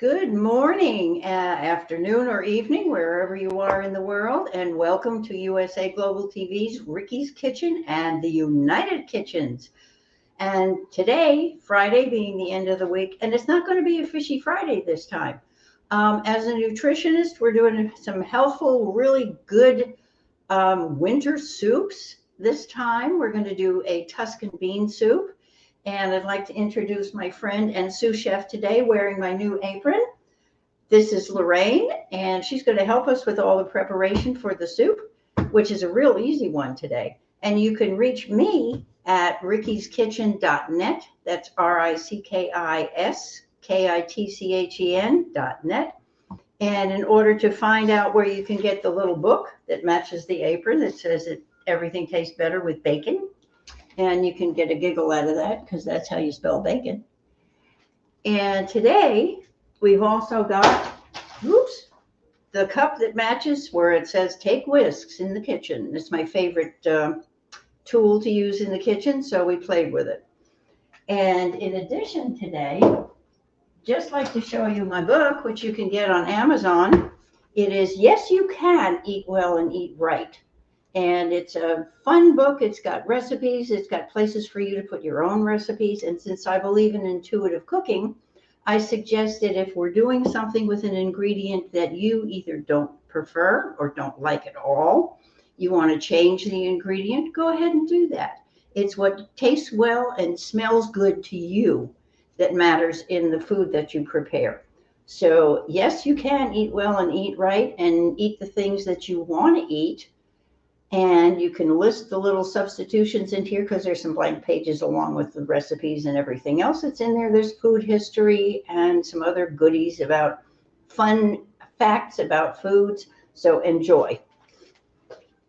Good morning, afternoon, or evening, wherever you are in the world, and welcome to USA Global TV's Ricky's Kitchen and the United Kitchens. And today, Friday being the end of the week, and it's not going to be a fishy Friday this time. As a nutritionist, we're doing some healthful, really good winter soups. This time, we're going to do a Tuscan bean soup. And I'd like to introduce my friend and sous chef today wearing my new apron. This is Lorraine, and she's going to help us with all the preparation for the soup, which is a real easy one today. And you can reach me at rickiskitchen.net. That's RICKISKITCHEN.net. And in order to find out where you can get the little book that matches the apron that says that everything tastes better with bacon, and you can get a giggle out of that because that's how you spell bacon. And today we've also got, the cup that matches where it says take whisks in the kitchen. It's my favorite tool to use in the kitchen, so we played with it. And in addition today, just like to show you my book, which you can get on Amazon. It is Yes You Can Eat Well and Eat Right. And it's a fun book. It's got recipes. It's got places for you to put your own recipes. And since I believe in intuitive cooking, I suggest that if we're doing something with an ingredient that you either don't prefer or don't like at all, you want to change the ingredient, go ahead and do that. It's what tastes well and smells good to you that matters in the food that you prepare. So yes, you can eat well and eat right and eat the things that you want to eat. And you can list the little substitutions in here because there's some blank pages along with the recipes and everything else that's in there. There's food history and some other goodies about fun facts about foods. So enjoy.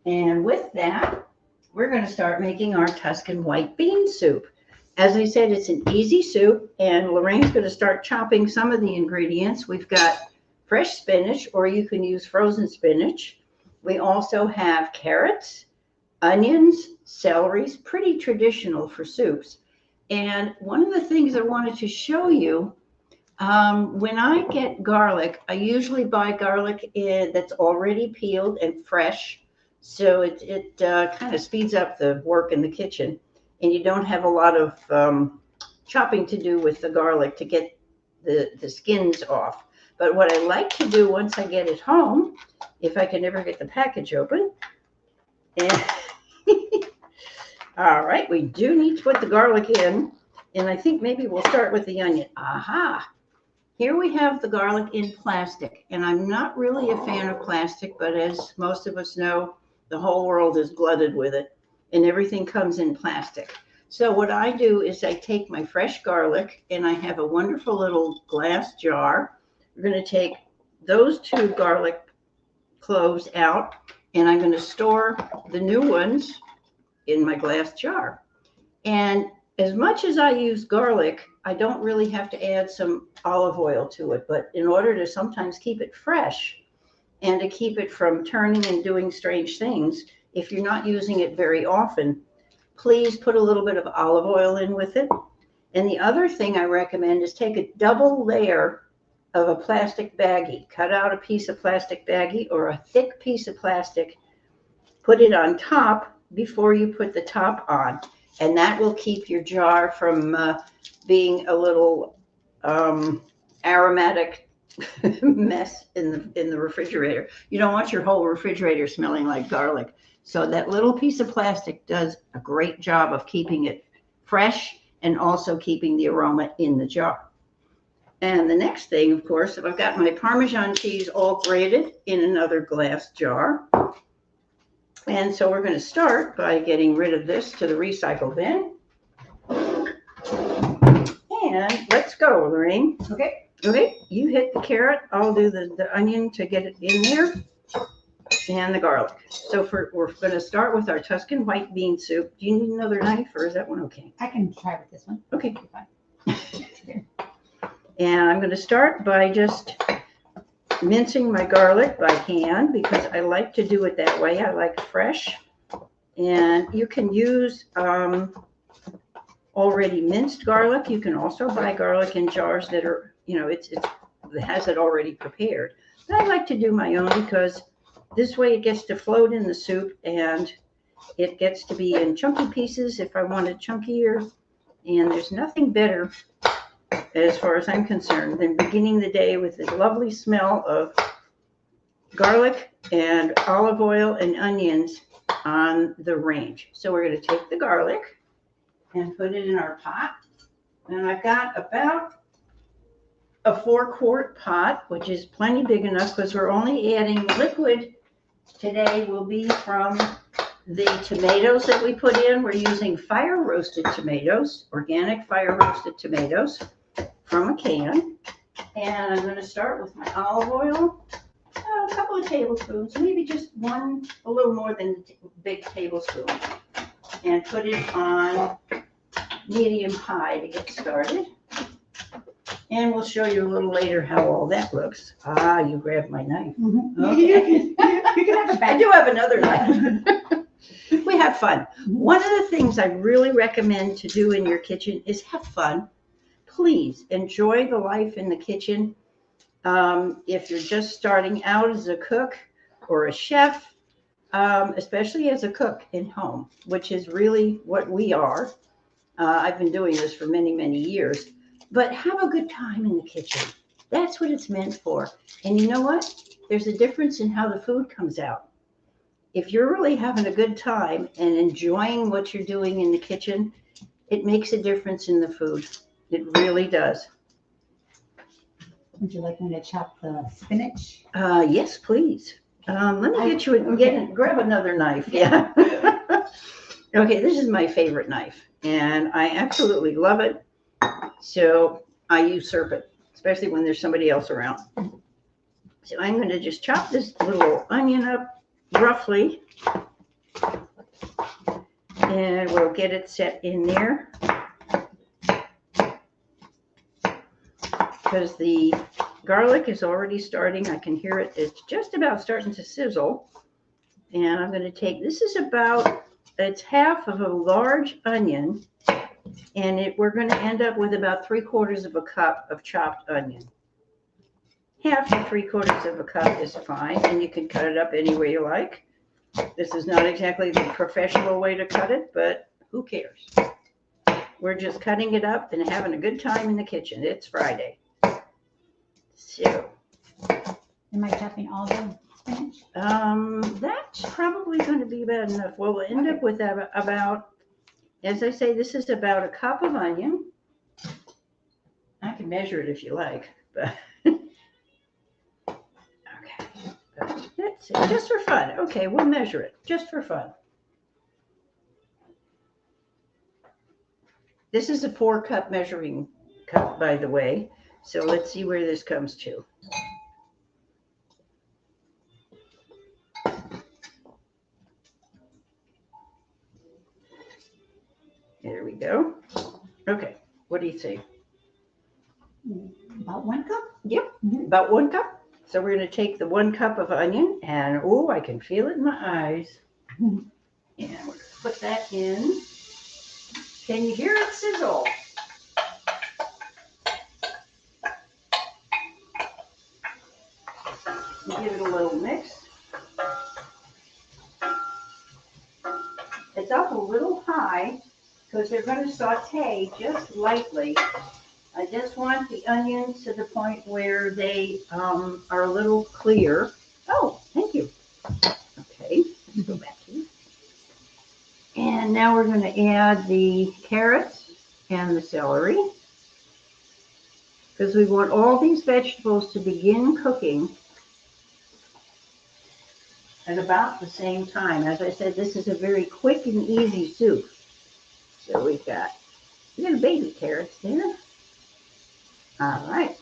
And with that, we're going to start making our Tuscan white bean soup. As I said, it's an easy soup, and Lorraine's going to start chopping some of the ingredients. We've got fresh spinach, or you can use frozen spinach. We also have carrots, onions, celery, pretty traditional for soups. And one of the things I wanted to show you, when I get garlic, I usually buy garlic that's already peeled and fresh. So it kind of speeds up the work in the kitchen. And you don't have a lot of chopping to do with the garlic to get the skins off. But what I like to do once I get it home, if I can ever get the package open. And all right, we do need to put the garlic in. And I think maybe we'll start with the onion. Aha! Here we have the garlic in plastic. And I'm not really a fan of plastic, but as most of us know, the whole world is glutted with it. And everything comes in plastic. So what I do is I take my fresh garlic, and I have a wonderful little glass jar. We're going to take those 2 garlic cloves out, and I'm going to store the new ones in my glass jar. And as much as I use garlic, I don't really have to add some olive oil to it. But in order to sometimes keep it fresh and to keep it from turning and doing strange things, if you're not using it very often, please put a little bit of olive oil in with it. And the other thing I recommend is take a double layer of a plastic baggie. Cut out a piece of plastic baggie or a thick piece of plastic. Put it on top before you put the top on. And that will keep your jar from being a little aromatic mess in the refrigerator. You don't want your whole refrigerator smelling like garlic. So that little piece of plastic does a great job of keeping it fresh and also keeping the aroma in the jar. And the next thing, of course, I've got my Parmesan cheese all grated in another glass jar. And so we're going to start by getting rid of this to the recycle bin. And let's go, Lorraine. Okay. Okay, you hit the carrot. I'll do the onion to get it in there. And the garlic. So we're going to start with our Tuscan white bean soup. Do you need another knife, or is that one okay? I can try with this one. Okay. Fine. And I'm going to start by just mincing my garlic by hand because I like to do it that way. I like fresh. And you can use already minced garlic. You can also buy garlic in jars that are, it's that has it already prepared. But I like to do my own because this way it gets to float in the soup and it gets to be in chunky pieces if I want it chunkier. And there's nothing better, as far as I'm concerned, than beginning the day with the lovely smell of garlic and olive oil and onions on the range. So we're going to take the garlic and put it in our pot. And I've got about a 4-quart pot, which is plenty big enough because we're only adding liquid today will be from the tomatoes that we put in. We're using fire roasted tomatoes, organic fire roasted tomatoes from a can. And I'm going to start with my olive oil, a couple of tablespoons, maybe just one, a little more than a big tablespoon, and put it on medium high to get started. And we'll show you a little later how all that looks. Ah, you grabbed my knife. Mm-hmm. Okay. You can have it back. I do have another knife. We have fun. One of the things I really recommend to do in your kitchen is have fun. Please enjoy the life in the kitchen. If you're just starting out as a cook or a chef, especially as a cook in home, which is really what we are. I've been doing this for many, many years. But have a good time in the kitchen. That's what it's meant for. And you know what? There's a difference in how the food comes out. If you're really having a good time and enjoying what you're doing in the kitchen, it makes a difference in the food. It really does. Would you like me to chop the spinach? Yes, please. Let me get you grab another knife. Yeah. Okay, this is my favorite knife, and I absolutely love it. So I usurp it, especially when there's somebody else around. So I'm going to just chop this little onion up roughly, and we'll get it set in there. Because the garlic is already starting, I can hear it. It's just about starting to sizzle. And I'm going to take, this is about, it's half of a large onion. And we're going to end up with about 3/4 of a cup of chopped onion. Half to 3/4 of a cup is fine, and you can cut it up any way you like. This is not exactly the professional way to cut it, but who cares? We're just cutting it up and having a good time in the kitchen. It's Friday. So. Am I chopping all the spinach? That's probably going to be about enough. Well, we'll end up with about, as I say, this is about a cup of onion. I can measure it if you like, but okay. That's it, just for fun. Okay, we'll measure it just for fun. This is a 4-cup measuring cup, by the way. So let's see where this comes to. There we go. Okay, what do you think? About 1 cup? Yep, about 1 cup. So we're going to take the 1 cup of onion, and oh, I can feel it in my eyes. And we're going to put that in. Can you hear it sizzle? Give it a little mix. It's up a little high because they're going to saute just lightly. I just want the onions to the point where they are a little clear. Oh, thank you. Okay, let's go back here. And now we're going to add the carrots and the celery because we want all these vegetables to begin cooking at about the same time. As I said, this is a very quick and easy soup. So we've got little baby carrots there. All right.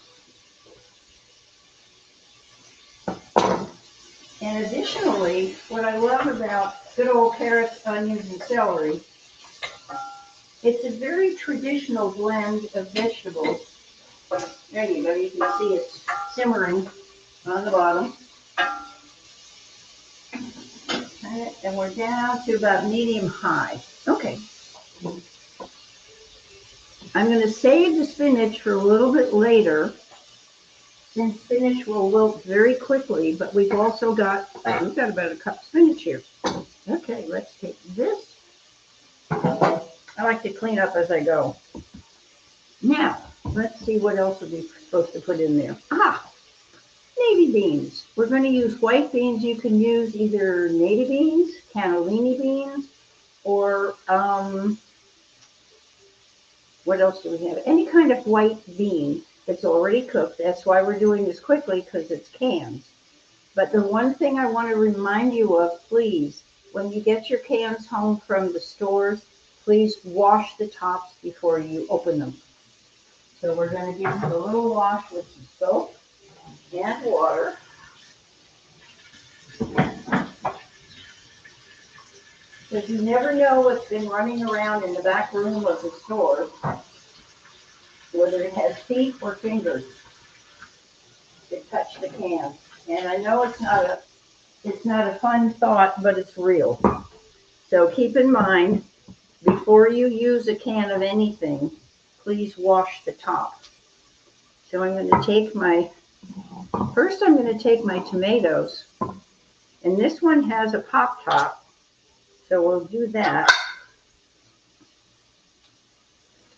And additionally, what I love about good old carrots, onions, and celery, it's a very traditional blend of vegetables. There you go. You can see it's simmering on the bottom. And we're down to about medium high. Okay. I'm going to save the spinach for a little bit later then spinach will wilt very quickly, but we've got about a cup of spinach here. Okay, let's take this. I like to clean up as I go. Now, let's see what else are we supposed to put in there. Navy beans. We're going to use white beans. You can use either navy beans, cannellini beans, or what else do we have? Any kind of white bean that's already cooked. That's why we're doing this quickly, because it's cans. But the one thing I want to remind you of, please, when you get your cans home from the stores, please wash the tops before you open them. So we're going to give them a little wash with some soap and water. Because you never know what's been running around in the back room of the store, whether it has feet or fingers that touch the can. And I know it's not a fun thought, but it's real. So keep in mind, before you use a can of anything, please wash the top. So I'm going to take my tomatoes, and this one has a pop top, so we'll do that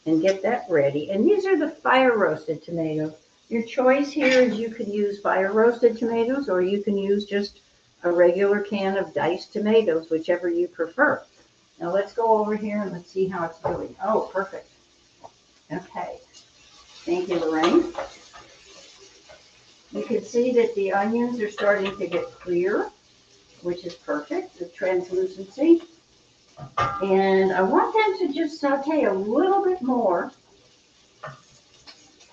and get that ready. And these are the fire roasted tomatoes. Your choice here is you can use fire roasted tomatoes, or you can use just a regular can of diced tomatoes, whichever you prefer. Now let's go over here and let's see how it's doing. Oh, perfect. Okay. Thank you, Lorraine. You can see that the onions are starting to get clear, which is perfect, the translucency. And I want them to just saute a little bit more.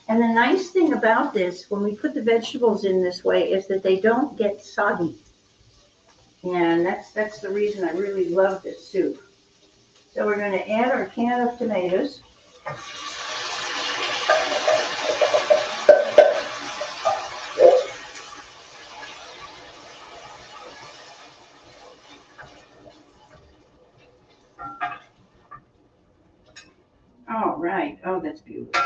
And the nice thing about this, when we put the vegetables in this way, is that they don't get soggy. And that's the reason I really love this soup. So we're going to add our can of tomatoes. All right. Oh, that's beautiful.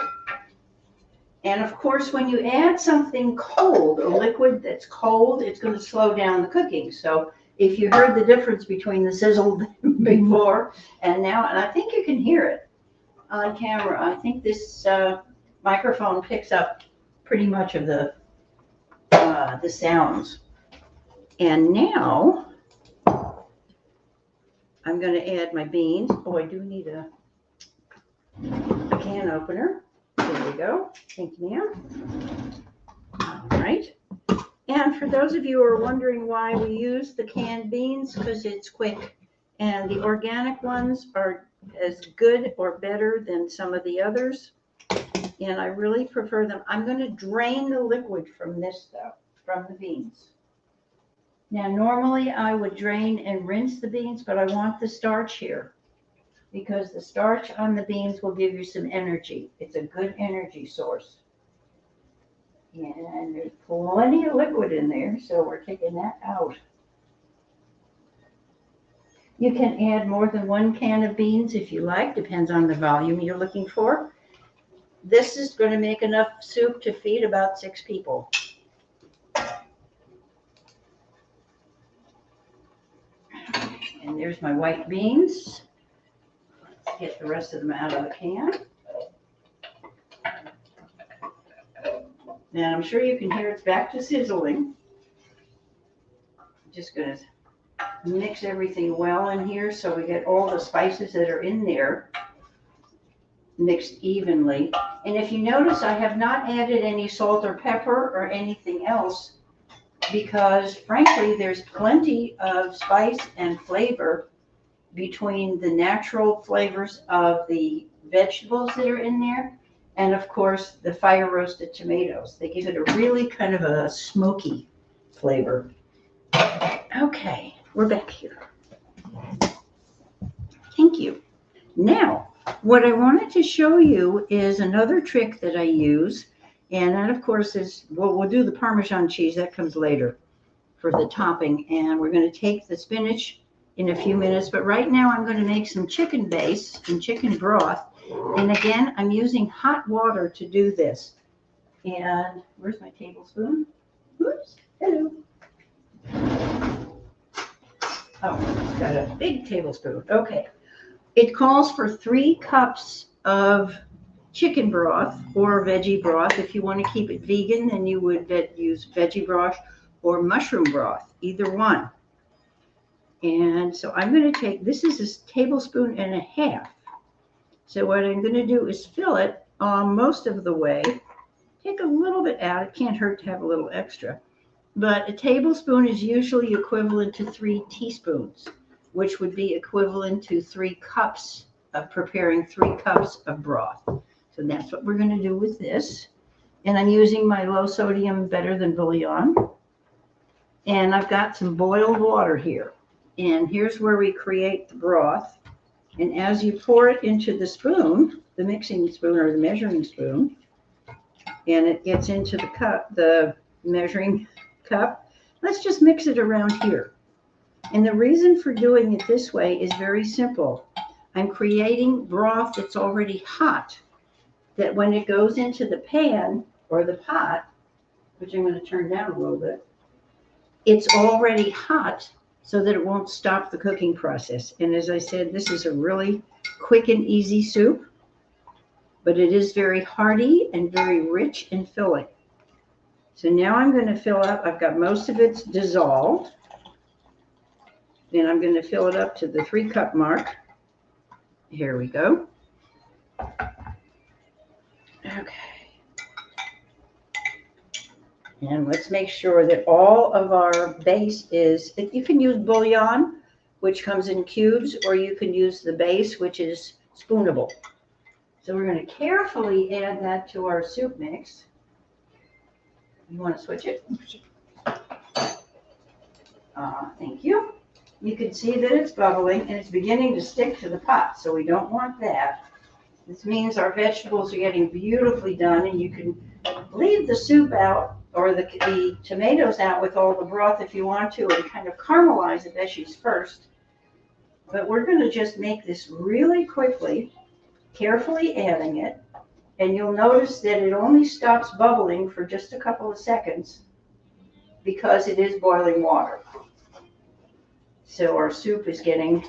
And of course, when you add something cold, a liquid that's cold, it's going to slow down the cooking. So if you heard the difference between the sizzle before and now, and I think you can hear it on camera. I think this microphone picks up pretty much of the sounds. And now I'm going to add my beans. Oh, I do need a can opener. There we go. Thank you, ma'am. All right. And for those of you who are wondering why we use the canned beans, because it's quick. And the organic ones are as good or better than some of the others. And I really prefer them. I'm going to drain the liquid from this, though, from the beans. Now, normally I would drain and rinse the beans, but I want the starch here, because the starch on the beans will give you some energy. It's a good energy source. And there's plenty of liquid in there, so we're taking that out. You can add more than one can of beans if you like, depends on the volume you're looking for. This is going to make enough soup to feed about 6 people. And there's my white beans. Let's get the rest of them out of the can. And I'm sure you can hear it's back to sizzling. I'm just going to mix everything well in here so we get all the spices that are in there mixed evenly. And if you notice, I have not added any salt or pepper or anything else, because frankly, there's plenty of spice and flavor between the natural flavors of the vegetables that are in there and, of course, the fire roasted tomatoes. They give it a really kind of a smoky flavor. Okay, we're back here. Thank you. Now, what I wanted to show you is another trick that I use, and that, of course, is, well, we'll do the Parmesan cheese. That comes later for the topping, and we're going to take the spinach in a few minutes, but right now I'm going to make some chicken base and chicken broth. And again, I'm using hot water to do this. And where's my tablespoon? Oops, hello. Oh, got a big tablespoon. Okay. It calls for 3 cups of chicken broth or veggie broth. If you want to keep it vegan, then you would use veggie broth or mushroom broth, either one. And so I'm going to take, this is a tablespoon and a half. So what I'm going to do is fill it most of the way. Take a little bit out. It can't hurt to have a little extra. But a tablespoon is usually equivalent to 3 teaspoons, which would be equivalent to 3 cups of preparing 3 cups of broth. So that's what we're going to do with this. And I'm using my low sodium Better Than bouillon. And I've got some boiled water here. And here's where we create the broth. And as you pour it into the spoon, the mixing spoon or the measuring spoon, and it gets into the cup, the measuring cup, let's just mix it around here. And the reason for doing it this way is very simple. I'm creating broth that's already hot, that when it goes into the pan or the pot, which I'm going to turn down a little bit, it's already hot so that it won't stop the cooking process. And as I said, this is a really quick and easy soup, but it is very hearty and very rich and filling. So now I'm going to fill up, I've got most of it dissolved. Then I'm going to fill it up to the 3 cup mark. Here we go. Okay. And let's make sure that all of our base is, you can use bouillon, which comes in cubes, or you can use the base, which is spoonable. So we're going to carefully add that to our soup mix. You want to switch it? Thank you. You can see that it's bubbling and it's beginning to stick to the pot, so we don't want that. This means our vegetables are getting beautifully done, and you can leave the soup out or the tomatoes out with all the broth if you want to, and kind of caramelize the veggies first. But we're going to just make this really quickly, carefully adding it. And you'll notice that it only stops bubbling for just a couple of seconds because it is boiling water. So our soup is getting,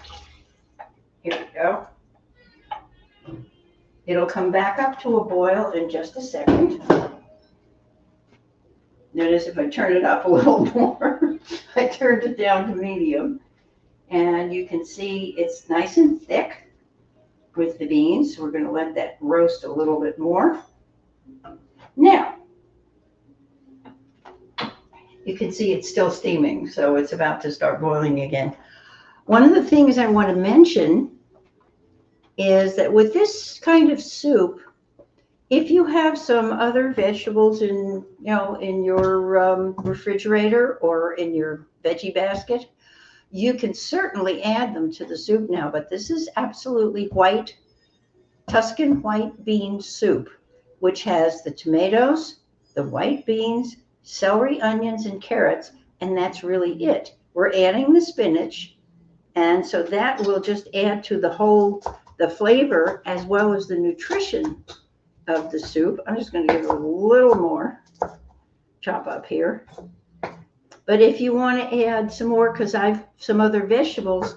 here we go. It'll come back up to a boil in just a second. Notice if I turn it up a little more, I turned it down to medium. And you can see it's nice and thick with the beans. We're going to let that roast a little bit more. Now, you can see it's still steaming, so it's about to start boiling again. One of the things I want to mention is that with this kind of soup, if you have some other vegetables in your refrigerator or in your veggie basket, you can certainly add them to the soup now. But this is absolutely white, Tuscan white bean soup, which has the tomatoes, the white beans, celery, onions, and carrots, and that's really it. We're adding the spinach, and so that will just add to the flavor as well as the nutrition of the soup. I'm just going to give it a little more chop up here. But if you want to add some more, because I've some other vegetables,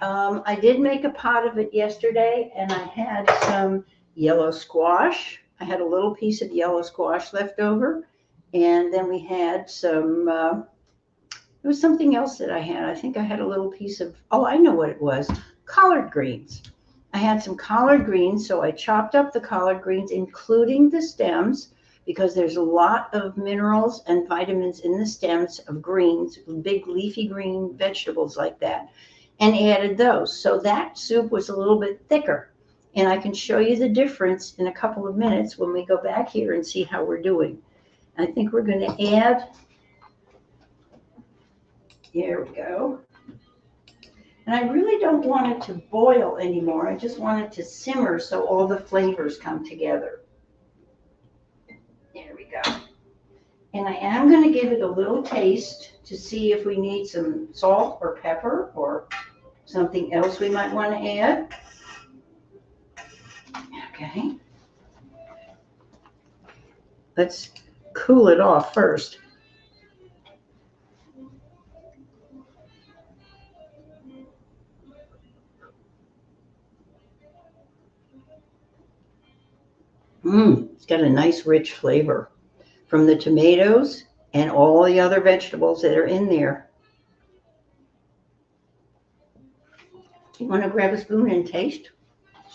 I did make a pot of it yesterday, and I had some yellow squash. I had a little piece of yellow squash left over, and then we had some, there was something else that I had. I think I had a little piece of, oh, I know what it was, collard greens. I had some collard greens, so I chopped up the collard greens, including the stems, because there's a lot of minerals and vitamins in the stems of greens, big leafy green vegetables like that, and added those. So that soup was a little bit thicker, and I can show you the difference in a couple of minutes when we go back here and see how we're doing. I think we're going to add, here we go. And I really don't want it to boil anymore. I just want it to simmer so all the flavors come together. There we go. And I am going to give it a little taste to see if we need some salt or pepper or something else we might want to add. Okay. let's cool it off first. It's got a nice rich flavor from the tomatoes and all the other vegetables that are in there. You want to grab a spoon and taste?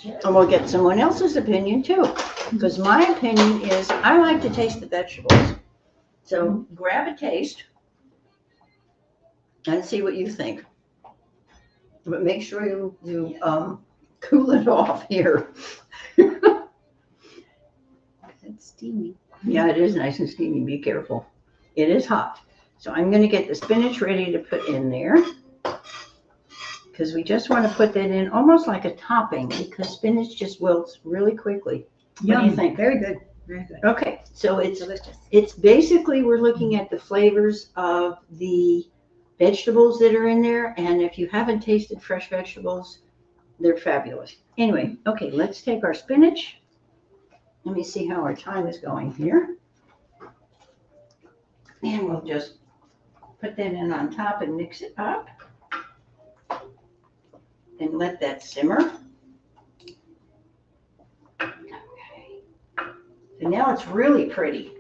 Sure. And we'll get someone else's opinion too. Because my opinion is I like to taste the vegetables. So grab a taste and see what you think. But make sure you cool it off here. It's steamy. Yeah, it is nice and steamy. Be careful. It is hot. So I'm going to get the spinach ready to put in there. Because we just want to put that in almost like a topping because spinach just wilts really quickly. What do you think? Very good. Very good. Okay, so Delicious. it's basically we're looking at the flavors of the vegetables that are in there, and if you haven't tasted fresh vegetables, they're fabulous. Anyway, okay, let's take our spinach. Let me see how our time is going here. And we'll just put that in on top and mix it up. And let that simmer. Okay. So now it's really pretty.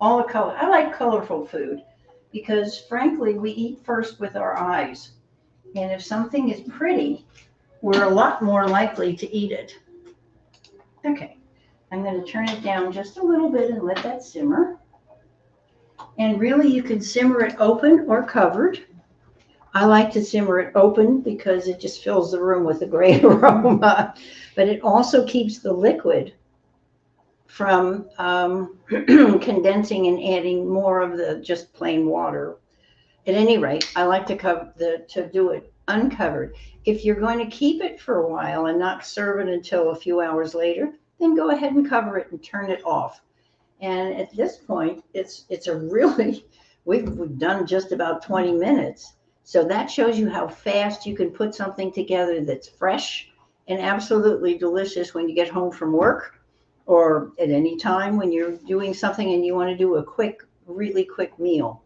All the color. I like colorful food because frankly, we eat first with our eyes. And if something is pretty, we're a lot more likely to eat it. Okay. I'm going to turn it down just a little bit and let that simmer. And really, you can simmer it open or covered. I like to simmer it open because it just fills the room with a great aroma, but it also keeps the liquid from condensing and adding more of the just plain water. At any rate, I like to do it uncovered. If you're going to keep it for a while and not serve it until a few hours later, then go ahead and cover it and turn it off. And at this point, it's a really, we've done just about 20 minutes. So that shows you how fast you can put something together that's fresh and absolutely delicious when you get home from work or at any time when you're doing something and you want to do a quick, really quick meal.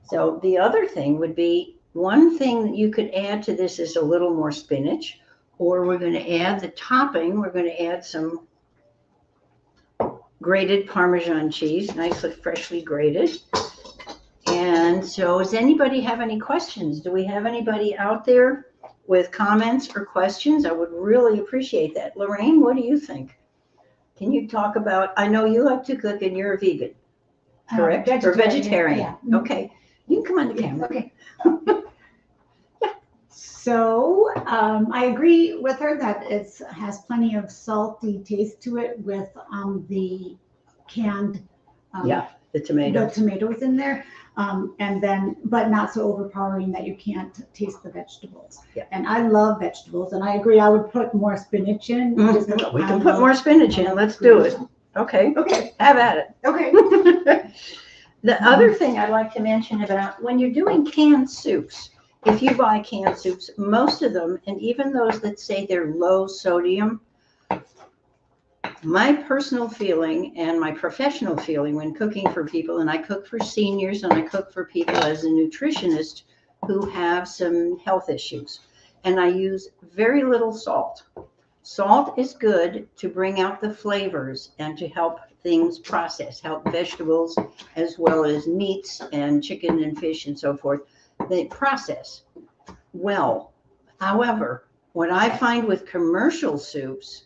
So the other thing would be one thing that you could add to this is a little more spinach, or we're going to add the topping. We're going to add some grated Parmesan cheese, nicely freshly grated. And so does anybody have any questions? Do we have anybody out there with comments or questions? I would really appreciate that. Lorraine, what do you think? Can you talk about, I know you like to cook and you're a vegan, correct? Or vegetarian. Yeah. Okay. You can come on the camera. Okay. So I agree with her that it has plenty of salty taste to it with the canned The tomatoes in there. And then, but not so overpowering that you can't taste the vegetables. Yeah. And I love vegetables, and I agree. I would put more spinach in. We can put more spinach in. Let's do it. Okay. Okay. Have at it. Okay. The other thing I'd like to mention about when you're doing canned soups, if you buy canned soups, most of them, and even those that say they're low sodium, my personal feeling and my professional feeling when cooking for people, and I cook for seniors and I cook for people as a nutritionist who have some health issues, and I use very little salt. Salt is good to bring out the flavors and to help things process, help vegetables as well as meats and chicken and fish and so forth. They process well. However, what I find with commercial soups,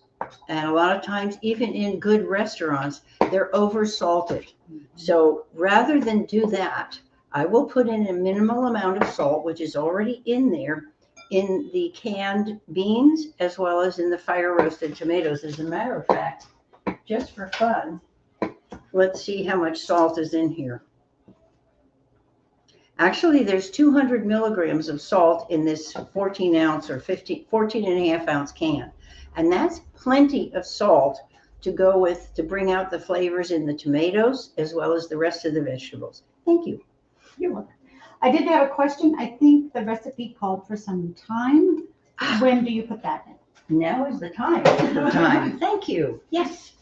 and a lot of times even in good restaurants, they're over salted. So rather than do that, I will put in a minimal amount of salt, which is already in there, in the canned beans as well as in the fire roasted tomatoes. As a matter of fact, just for fun, let's see how much salt is in here. Actually, there's 200 milligrams of salt in this 14 ounce or 14 and a half ounce can. And that's plenty of salt to go with to bring out the flavors in the tomatoes as well as the rest of the vegetables. Thank you. You're welcome. I did have a question. I think the recipe called for some thyme. When do you put that in? Now is the time. Thank you. Yes.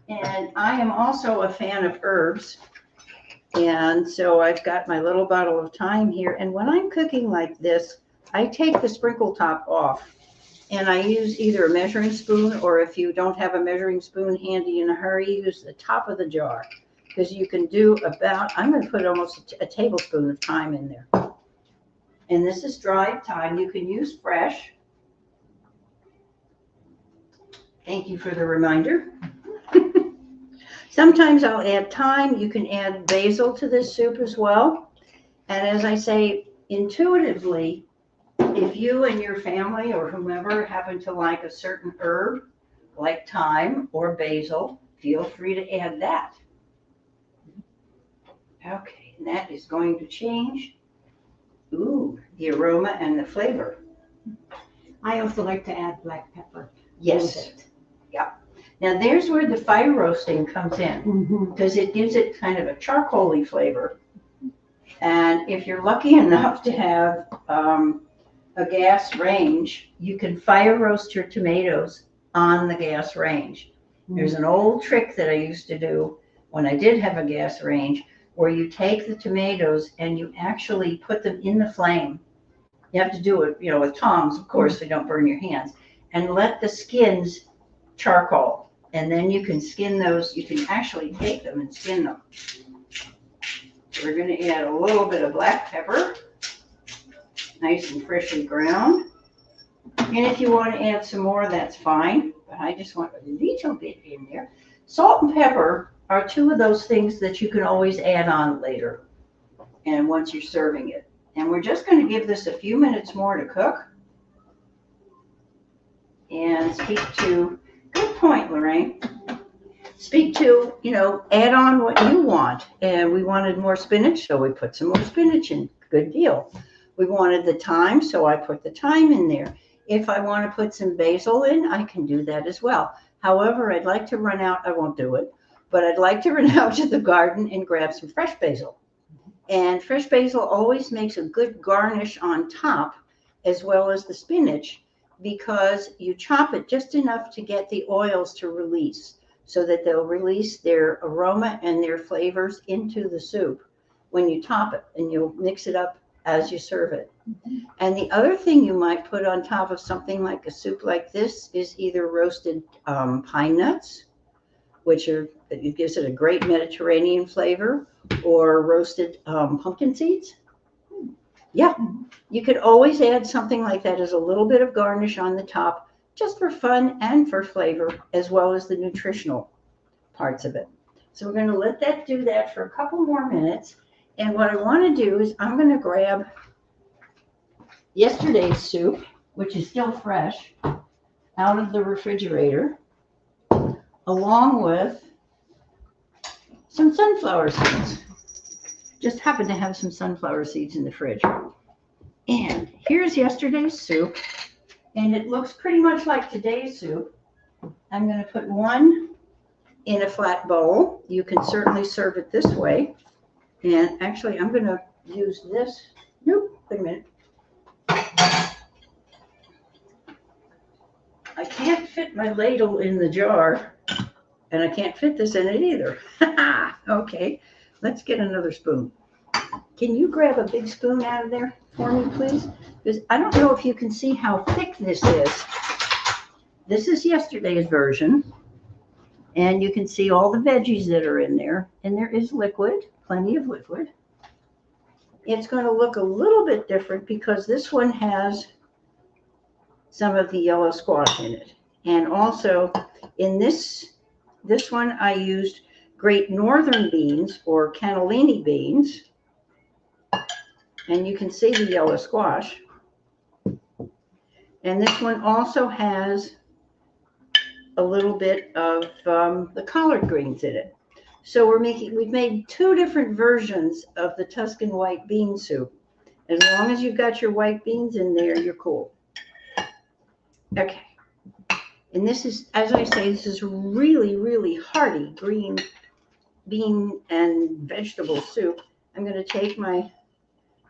And I am also a fan of herbs. And so I've got my little bottle of thyme here. And when I'm cooking like this, I take the sprinkle top off. And I use either a measuring spoon, or if you don't have a measuring spoon handy in a hurry, use the top of the jar. Because you can do about, I'm going to put almost a tablespoon of thyme in there. And this is dried thyme. You can use fresh. Thank you for the reminder. Sometimes I'll add thyme. You can add basil to this soup as well. And as I say, intuitively, if you and your family or whomever happen to like a certain herb, like thyme or basil, feel free to add that. Okay, and that is going to change, the aroma and the flavor. I also like to add black pepper. Yes. Yeah. Now there's where the fire roasting comes in, because it gives it kind of a charcoaly flavor. And if you're lucky enough to have a gas range, you can fire roast your tomatoes on the gas range. There's an old trick that I used to do when I did have a gas range, where you take the tomatoes and you actually put them in the flame. You have to do it, with tongs, of course, so you don't burn your hands, and let the skins charcoal. And then you can skin those. You can actually take them and skin them. So we're going to add a little bit of black pepper, nice and freshly ground. And if you want to add some more, that's fine. But I just want a little bit in there. Salt and pepper are two of those things that you can always add on later, and once you're serving it. And we're just going to give this a few minutes more to cook. And speak to, good point, Lorraine. Speak to, add on what you want. And we wanted more spinach, so we put some more spinach in. Good deal. We wanted the thyme, so I put the thyme in there. If I want to put some basil in, I can do that as well. However, I'd like to run out, I won't do it, but I'd like to run out to the garden and grab some fresh basil. And fresh basil always makes a good garnish on top, as well as the spinach, because you chop it just enough to get the oils to release, so that they'll release their aroma and their flavors into the soup when you top it, and you'll mix it up as you serve it. And the other thing you might put on top of something like a soup like this is either roasted pine nuts, it gives it a great Mediterranean flavor, or roasted pumpkin seeds. Yeah, you could always add something like that as a little bit of garnish on the top, just for fun and for flavor, as well as the nutritional parts of it. So we're going to let that do that for a couple more minutes. And what I want to do is I'm going to grab yesterday's soup, which is still fresh, out of the refrigerator, along with some sunflower seeds. Just happen to have some sunflower seeds in the fridge. And here's yesterday's soup, and it looks pretty much like today's soup. I'm going to put one in a flat bowl. You can certainly serve it this way. And actually, I'm going to use this. Nope, wait a minute. I can't fit my ladle in the jar, and I can't fit this in it either. Okay, let's get another spoon. Can you grab a big spoon out of there for me, please? Because I don't know if you can see how thick this is. This is yesterday's version, and you can see all the veggies that are in there, and there is liquid, plenty of liquid. It's going to look a little bit different because this one has some of the yellow squash in it. And also in this one, I used Great Northern beans, or cannellini beans. And you can see the yellow squash. And this one also has a little bit of the collard greens in it. So we've made two different versions of the Tuscan white bean soup. As long as you've got your white beans in there, you're cool. Okay. And this is, as I say, this is really, really hearty green bean and vegetable soup. I'm going to take my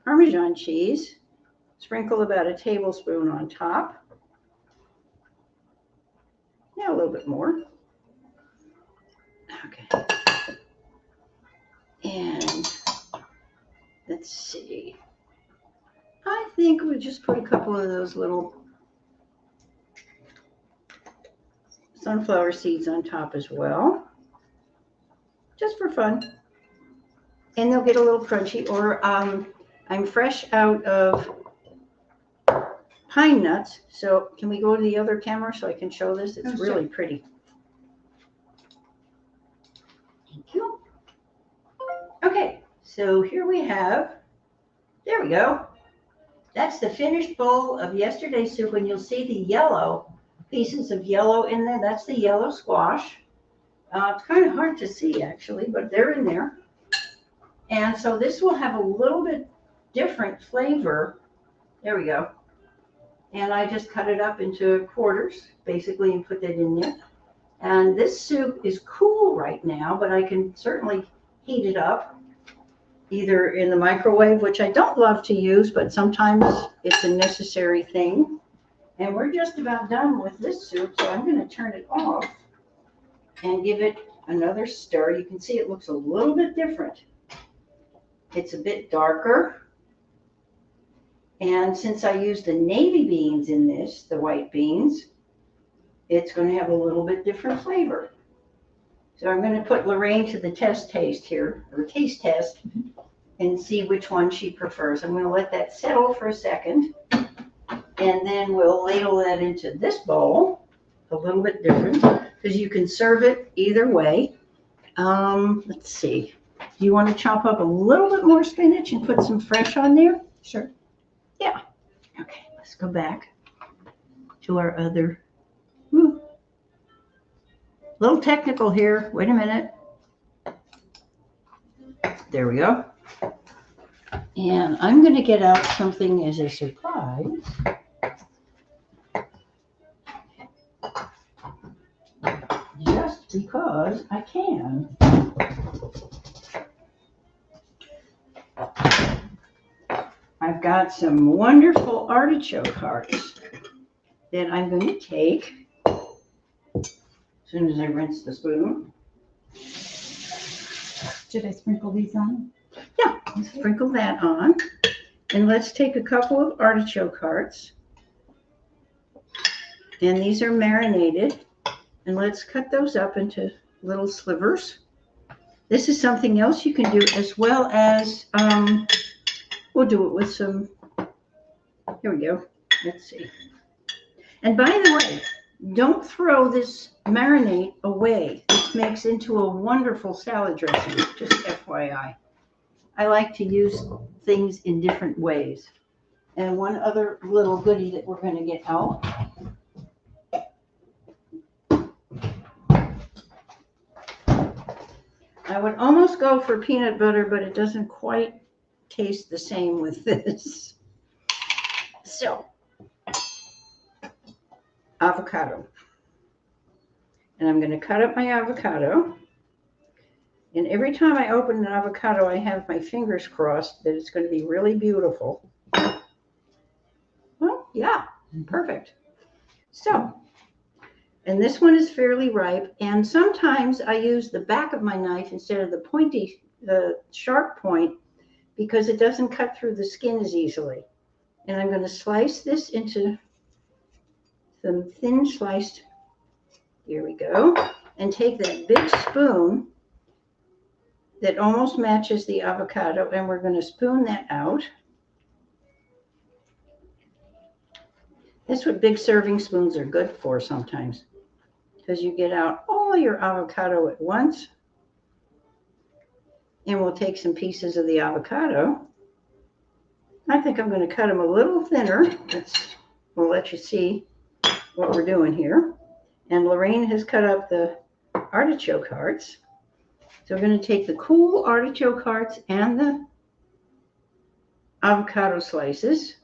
Parmesan cheese, sprinkle about a tablespoon on top. Now a little bit more. Okay. And let's see. I think we'll just put a couple of those little sunflower seeds on top as well, just for fun. And they'll get a little crunchy. Or I'm fresh out of pine nuts. So can we go to the other camera so I can show this? It's really pretty. Thank you. Okay, so here we have, there we go. That's the finished bowl of yesterday's soup, and you'll see the yellow, pieces of yellow in there. That's the yellow squash. It's kind of hard to see actually, but they're in there. And so this will have a little bit different flavor. There we go. And I just cut it up into quarters, basically, and put that in there. And this soup is cool right now, but I can certainly heat it up, either in the microwave, which I don't love to use, but sometimes it's a necessary thing. And we're just about done with this soup, so I'm going to turn it off and give it another stir. You can see it looks a little bit different. It's a bit darker. And since I used the navy beans in this, the white beans, it's going to have a little bit different flavor. So I'm going to put Lorraine to the taste here, or taste test, and see which one she prefers. I'm going to let that settle for a second, and then we'll ladle that into this bowl, a little bit different, because you can serve it either way. Let's see. Do you want to chop up a little bit more spinach and put some fresh on there? Sure. Yeah. Okay, let's go back to our other. Woo. Little technical here. Wait a minute. There we go. And I'm going to get out something as a surprise. Just because I can. I've got some wonderful artichoke hearts that I'm going to take as soon as I rinse the spoon. Should I sprinkle these on? Yeah, sprinkle that on. And let's take a couple of artichoke hearts. And these are marinated. And let's cut those up into little slivers. This is something else you can do, as well as, we'll do it with some, here we go. Let's see. And by the way, don't throw this marinade away. This makes into a wonderful salad dressing, just FYI. I like to use things in different ways. And one other little goodie that we're going to get out. I would almost go for peanut butter, but it doesn't quite taste the same with this. So, avocado. And I'm going to cut up my avocado. And every time I open an avocado, I have my fingers crossed that it's going to be really beautiful. Well, yeah, perfect. So, and this one is fairly ripe. And sometimes I use the back of my knife instead of the sharp point, because it doesn't cut through the skin as easily. And I'm going to slice this into some thin sliced, here we go, and take that big spoon that almost matches the avocado, and we're going to spoon that out. That's what big serving spoons are good for sometimes, because you get out all your avocado at once. And we'll take some pieces of the avocado. I think I'm going to cut them a little thinner. We'll let you see what we're doing here. And Lorraine has cut up the artichoke hearts. So we're going to take the cool artichoke hearts and the avocado slices,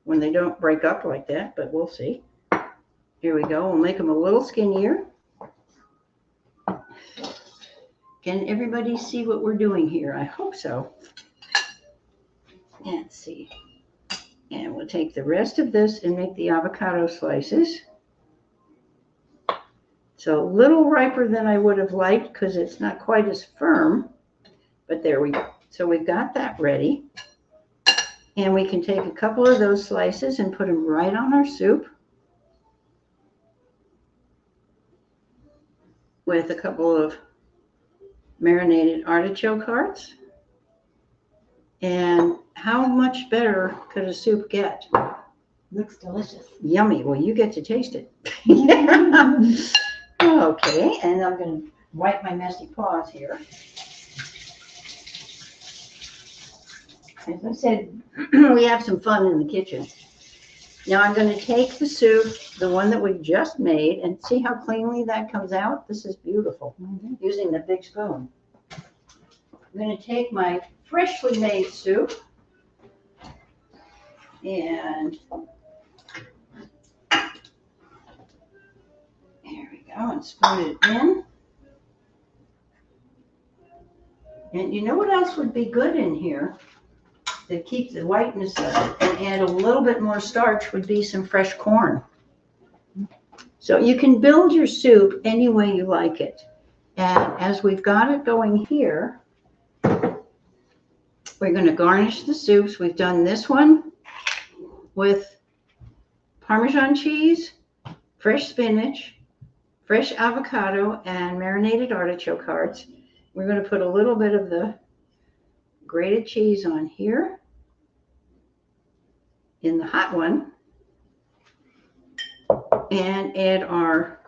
when they don't break up like that, but we'll see. Here we go. We'll make them a little skinnier. Can everybody see what we're doing here? I hope so. Let's see. And we'll take the rest of this and make the avocado slices. It's So a little riper than I would have liked because it's not quite as firm, but there we go. So we've got that ready. And we can take a couple of those slices and put them right on our soup with a couple of marinated artichoke hearts. And how much better could a soup get? Looks delicious. Yummy. Well, you get to taste it. Okay, and I'm going to wipe my messy paws here. As I said, we have some fun in the kitchen. Now I'm going to take the soup, the one that we just made, and see how cleanly that comes out. This is beautiful, using the big spoon. I'm going to take my freshly made soup and there we go, and spoon it in. And you know what else would be good in here to keep the whiteness of it and add a little bit more starch would be some fresh corn. So you can build your soup any way you like it. And as we've got it going here, we're going to garnish the soups. We've done this one with Parmesan cheese, fresh spinach, fresh avocado, and marinated artichoke hearts. We're going to put a little bit of the grated cheese on here in the hot one and add our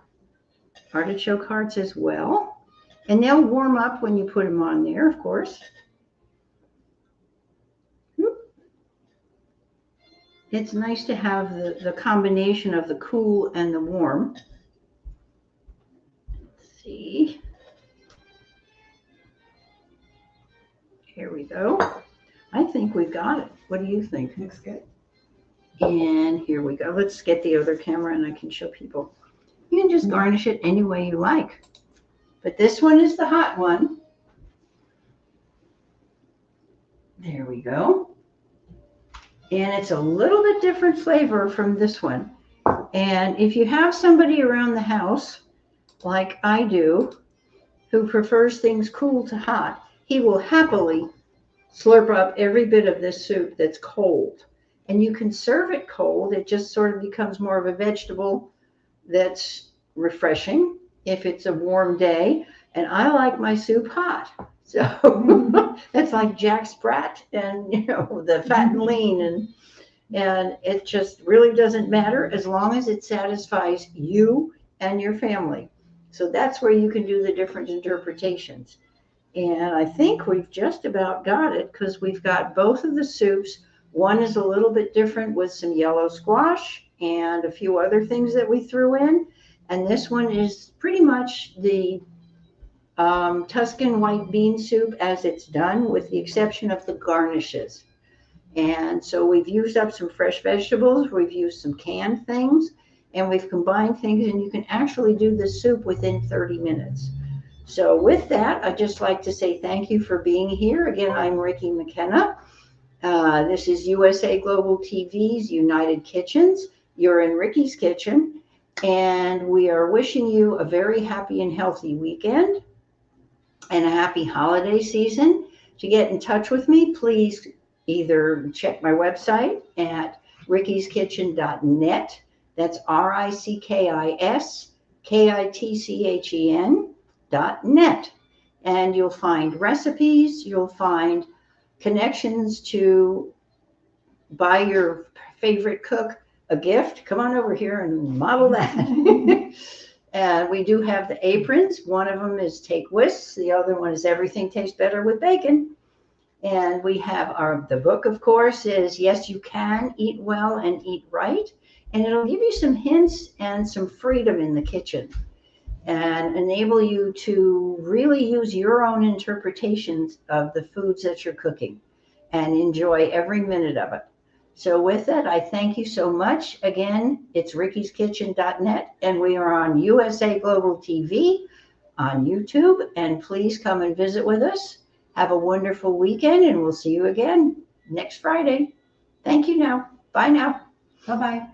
artichoke hearts as well. And they'll warm up when you put them on there, of course. It's nice to have the combination of the cool and the warm. Let's see. Here we go. I think we've got it. What do you think? Looks good. And here we go. Let's get the other camera and I can show people. You can just garnish it any way you like. But this one is the hot one. There we go. And it's a little bit different flavor from this one. And if you have somebody around the house, like I do, who prefers things cool to hot, he will happily slurp up every bit of this soup that's cold. And you can serve it cold. It just sort of becomes more of a vegetable that's refreshing if it's a warm day. And I like my soup hot. So that's like Jack Sprat and, you know, the Fat and Lean. And it just really doesn't matter as long as it satisfies you and your family. So that's where you can do the different interpretations. And I think we've just about got it because we've got both of the soups. One is a little bit different with some yellow squash and a few other things that we threw in. And this one is pretty much the Tuscan white bean soup as it's done, with the exception of the garnishes. And so we've used up some fresh vegetables. We've used some canned things. And we've combined things. And you can actually do this soup within 30 minutes. So with that, I'd just like to say thank you for being here. Again, I'm Ricki Mckenna. This is USA Global TV's United Kitchens. You're in Ricki's Kitchen. And we are wishing you a very happy and healthy weekend and a happy holiday season. To get in touch with me, please either check my website at rickiskitchen.net. That's RICKISKITCHEN.net. And you'll find recipes, you'll find connections to buy your favorite cook a gift. Come on over here and model that. And we do have the aprons. One of them is Take Whisks. The other one is Everything Tastes Better with Bacon. And we have the book, of course, is Yes, You Can Eat Well and Eat Right. And it'll give you some hints and some freedom in the kitchen and enable you to really use your own interpretations of the foods that you're cooking and enjoy every minute of it. So with that, I thank you so much. Again, it's rickiskitchen.net, and we are on USA Global TV on YouTube. And please come and visit with us. Have a wonderful weekend, and we'll see you again next Friday. Thank you now. Bye now. Bye-bye.